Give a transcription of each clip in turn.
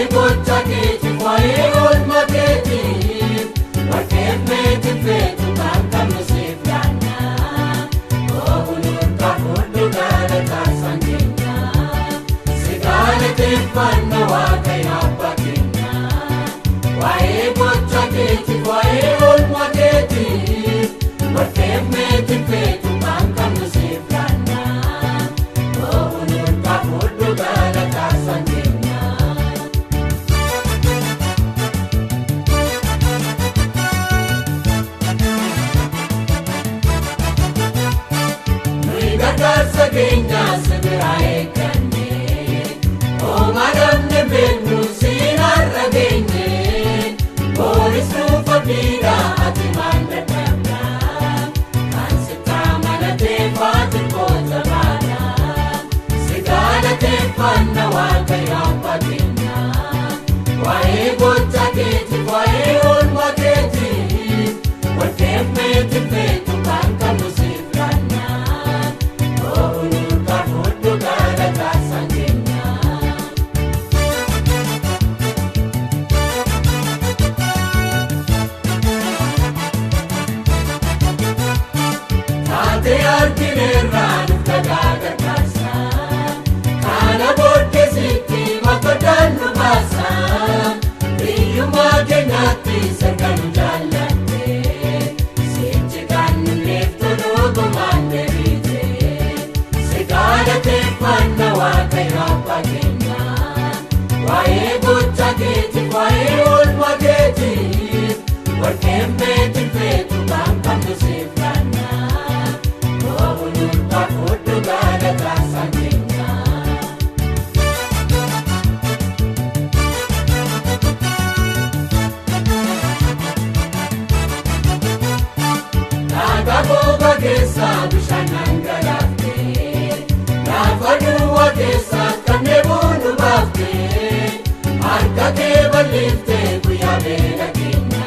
waa'ee gochaa keetiif waa'ee olmaa keetiif Warqeef meetii feetu kan qabnu siif laanna nurkaa fudhu galata aarsaan keenya si galateeffanna Waaqayyo abbaa keenya waa'ee gochaa keetiif waa'ee olmaa keetiif Warqeef meetii feetu kan qabnu siif laanna nurkaa fudhu galata aarsaan keenya. Nuyi gargaarsa keenya biraa eegganne Homaa dhabnee beeknu siin har'a geenye booris nuuf abdiidha ati maal dadhabda kan sitti amanatee faati goota baadha si galateeffanna Waaqayyo abbaa keenya waa'ee gochaa keetiif waa'ee olmaa keetiif Warqeef meetii feetu kan qabnu siif laanna nurkaa fudhu galata aarsaan keenya. Taatee argineerraa nuuf gargaarsa kana booddee sitti makoodhaan nu baasa biyyummaa keenyatti sirna nu jaallatte sichi kan nu leeftu dhugumaan deebite si galateeffanna Waaqayyo abbaa keenya waa'ee gochaa keetiif waa'ee olmaa keetiif Warqeef meetii feetu kan qabnu siif laanna nurkaa fudhu galata aarsaan keenya. Laga gogaa keessa bishaan dhangalaafte lafa duwwaa keessa kan dheebuu nu baafte harka kee bal'ifte guyyaa beela keenya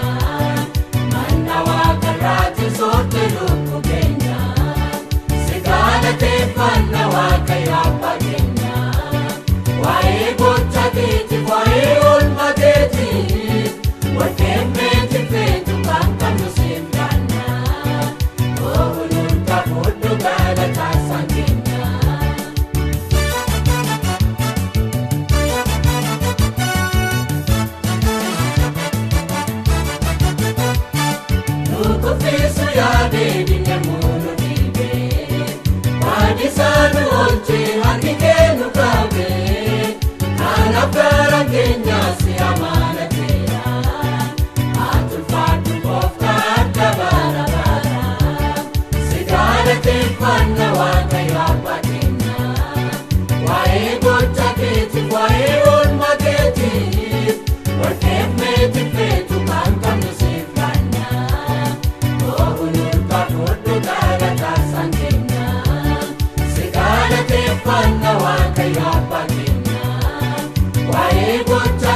manna waaqarraatti soorte lubbuu keenya si galateeffanna Waaqayyo abbaa keenya waa'ee gochaa keetiif waa'ee olmaa keetiif Warqeef meetii feetu kan qabnu siif laanna nurkaa fudhu galata aarsaan keenya. Nukufiisu yaadee binyamuu nu dhiibee baadisaa nu oolchee harki kee nu qaabee kanaaf gara keenya si amaanateera ati ulfaadhu gooftaa adda bara bara si galateeffanna Waaqayyo abbaa keenya waa'ee gochaa keetiif waa'ee olmaa keetiif Warqeef meetii feetu kan qabnu siif laanna nurkaa fudhu galata aarsaan keenya si galateeffanna Waaqayyo abbaa keenya waa'ee gochaa